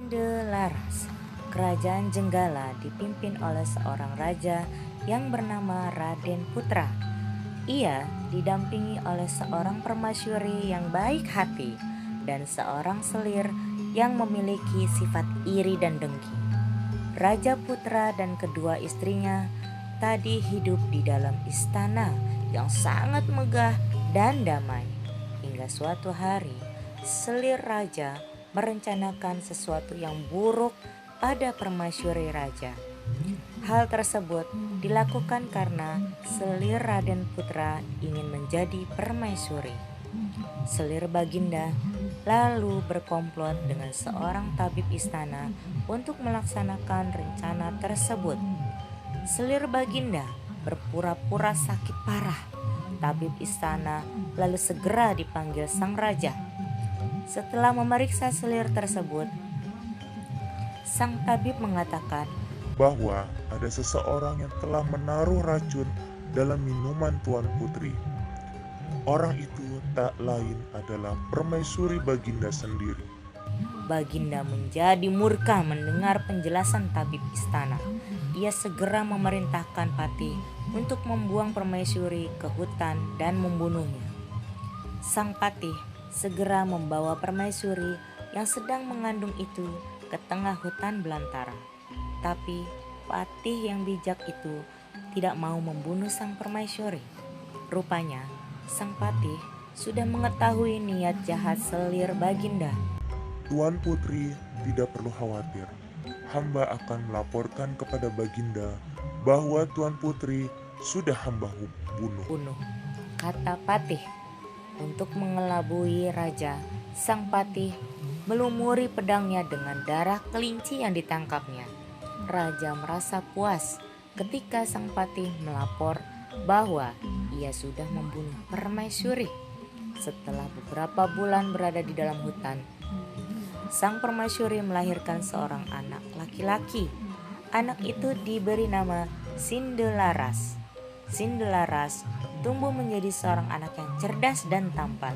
Sindelaras. Kerajaan Jenggala dipimpin oleh seorang raja yang bernama Raden Putra. Ia didampingi oleh seorang permasyuri yang baik hati dan seorang selir yang memiliki sifat iri dan dengki. Raja Putra dan kedua istrinya tadi hidup di dalam istana yang sangat megah dan damai. Hingga suatu hari, selir raja merencanakan sesuatu yang buruk pada permasyuri raja. Hal tersebut dilakukan karena selir Raden Putra ingin menjadi permaisuri. Selir Baginda lalu berkomplot dengan seorang tabib istana untuk melaksanakan rencana tersebut. Selir Baginda berpura-pura sakit parah. Tabib istana lalu segera dipanggil sang raja. Setelah memeriksa selir tersebut, sang tabib mengatakan bahwa ada seseorang yang telah menaruh racun dalam minuman Tuan Putri. Orang itu tak lain adalah permaisuri Baginda sendiri. Baginda menjadi murka mendengar penjelasan tabib istana. Ia segera memerintahkan Patih untuk membuang permaisuri ke hutan dan membunuhnya. Sang Patih segera membawa permaisuri yang sedang mengandung itu ke tengah hutan belantara. Tapi Patih yang bijak itu tidak mau membunuh sang permaisuri. Rupanya sang Patih sudah mengetahui niat jahat selir Baginda. Tuan Putri tidak perlu khawatir. Hamba akan melaporkan kepada Baginda bahwa Tuan Putri sudah hamba bunuh. Kata Patih. Untuk mengelabui raja, sang Patih melumuri pedangnya dengan darah kelinci yang ditangkapnya. Raja merasa puas ketika sang Patih melapor bahwa ia sudah membunuh permaisuri. Setelah beberapa bulan berada di dalam hutan, sang permaisuri melahirkan seorang anak laki-laki. Anak itu diberi nama Sindelaras. Sindelaras tumbuh menjadi seorang anak yang cerdas dan tampan.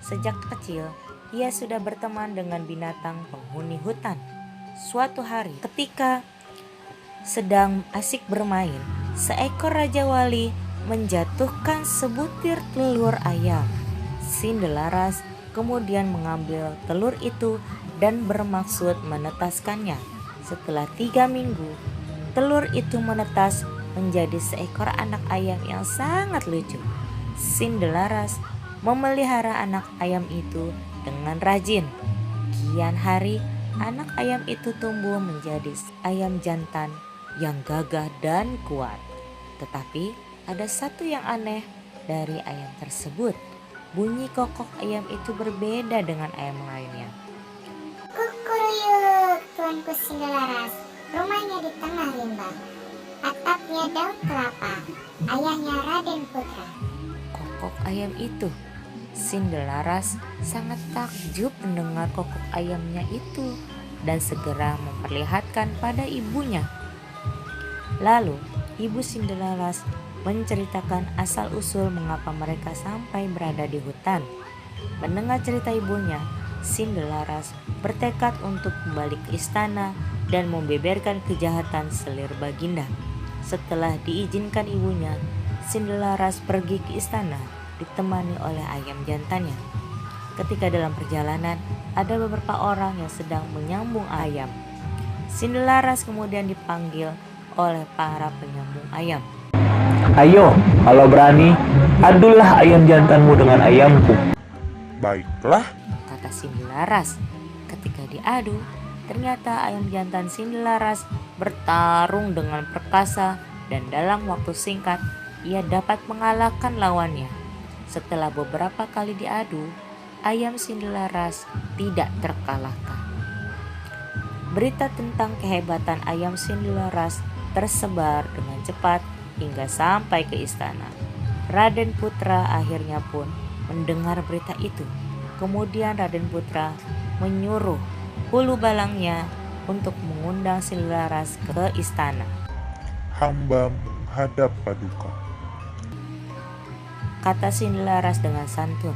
Sejak kecil, ia sudah berteman dengan binatang penghuni hutan. Suatu hari, ketika sedang asik bermain, seekor raja wali menjatuhkan sebutir telur ayam. Sindelaras kemudian mengambil telur itu dan bermaksud menetaskannya. Setelah 3 minggu, telur itu menetas menjadi seekor anak ayam yang sangat lucu. Sindelaras memelihara anak ayam itu dengan rajin. Kian hari, anak ayam itu tumbuh menjadi ayam jantan yang gagah dan kuat. Tetapi ada satu yang aneh dari ayam tersebut. Bunyi kokok ayam itu berbeda dengan ayam lainnya. Kukuruyuk, Tuanku Sindelaras. Rumahnya di tengah limbah. Atapnya daun kelapa. Ayahnya Raden Putra. Kokok ayam itu. Sindelaras sangat takjub mendengar kokok ayamnya itu dan segera memperlihatkan pada ibunya. Lalu, ibu Sindelaras menceritakan asal-usul mengapa mereka sampai berada di hutan. Mendengar cerita ibunya, Sindelaras bertekad untuk kembali ke istana dan membeberkan kejahatan selir Baginda. Setelah diizinkan ibunya, Sindelaras pergi ke istana ditemani oleh ayam jantannya. Ketika dalam perjalanan, ada beberapa orang yang sedang menyambung ayam. Sindelaras kemudian dipanggil oleh para penyambung ayam. Ayo, kalau berani, adulah ayam jantanmu dengan ayamku. Baiklah, Kata Sindelaras. Ketika diadu, ternyata ayam jantan Sindelaras bertarung dengan perkasa dan dalam waktu singkat ia dapat mengalahkan lawannya. Setelah beberapa kali diadu, ayam Sindelaras tidak terkalahkan. Berita tentang kehebatan ayam Sindelaras tersebar dengan cepat hingga sampai ke istana. Raden Putra akhirnya pun mendengar berita itu. Kemudian Raden Putra menyuruh hulu balangnya untuk mengundang Sindelaras ke istana. hamba menghadap paduka. Kata Sindelaras dengan santun.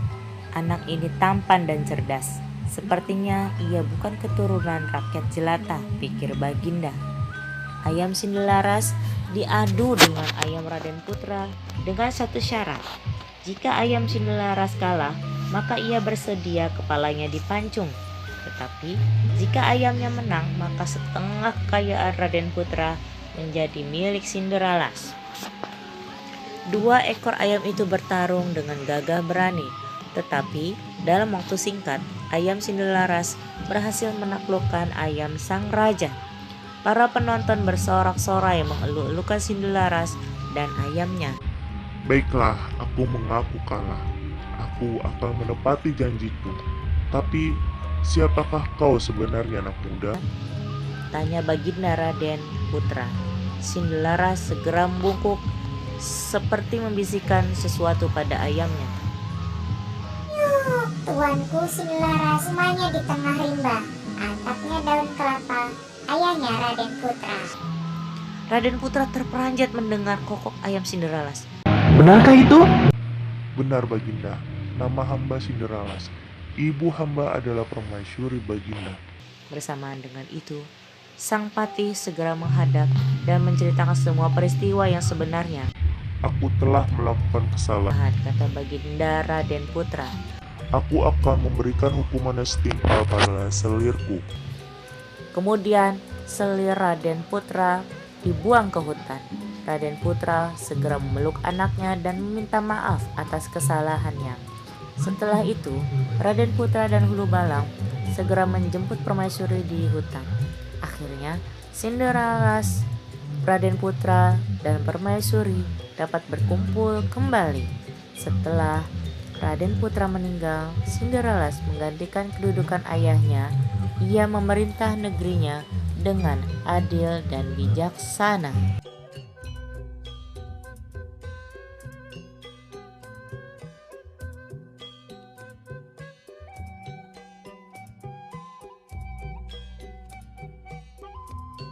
Anak ini tampan dan cerdas. Sepertinya ia bukan keturunan rakyat jelata, pikir Baginda. Ayam Sindelaras diadu dengan ayam Raden Putra dengan satu syarat. Jika ayam Sindelaras kalah, maka ia bersedia kepalanya dipancung. Tetapi jika ayamnya menang, maka setengah kekayaan Raden Putra menjadi milik Sindelaras. 2 ekor ayam itu bertarung dengan gagah berani, tetapi dalam waktu singkat, ayam Sindelaras berhasil menaklukkan ayam sang raja. Para penonton bersorak-sorai mengeluh-elukan Sindelaras dan ayamnya. Baiklah, aku mengaku kalah. Aku akan menepati janjiku. Tapi, siapakah kau sebenarnya, anak muda? Tanya Baginda Raden Putra. Sindelaras segera membungkuk seperti membisikkan sesuatu pada ayamnya. Tuanku Sindelaras rumahnya di tengah rimba, atapnya daun kelapa, ayahnya Raden Putra. Raden Putra terperanjat mendengar kokok ayam Sindelaras. Benarkah itu? Benar, Baginda. Nama hamba Sindelaras. Ibu hamba adalah permaisuri Baginda. Bersamaan dengan itu, sang patih segera menghadap dan menceritakan semua peristiwa yang sebenarnya. Aku telah melakukan kesalahan. Kata Baginda Raden Putra. Aku akan memberikan hukuman yang setimpal pada selirku. Kemudian selir Raden Putra dibuang ke hutan. Raden Putra segera memeluk anaknya dan meminta maaf atas kesalahannya. Setelah itu, Raden Putra dan Hulu Balang segera menjemput permaisuri di hutan. Akhirnya, Sindelaras, Raden Putra, dan permaisuri dapat berkumpul kembali. Setelah Raden Putra meninggal, Sindelaras menggantikan kedudukan ayahnya. Ia memerintah negerinya dengan adil dan bijaksana.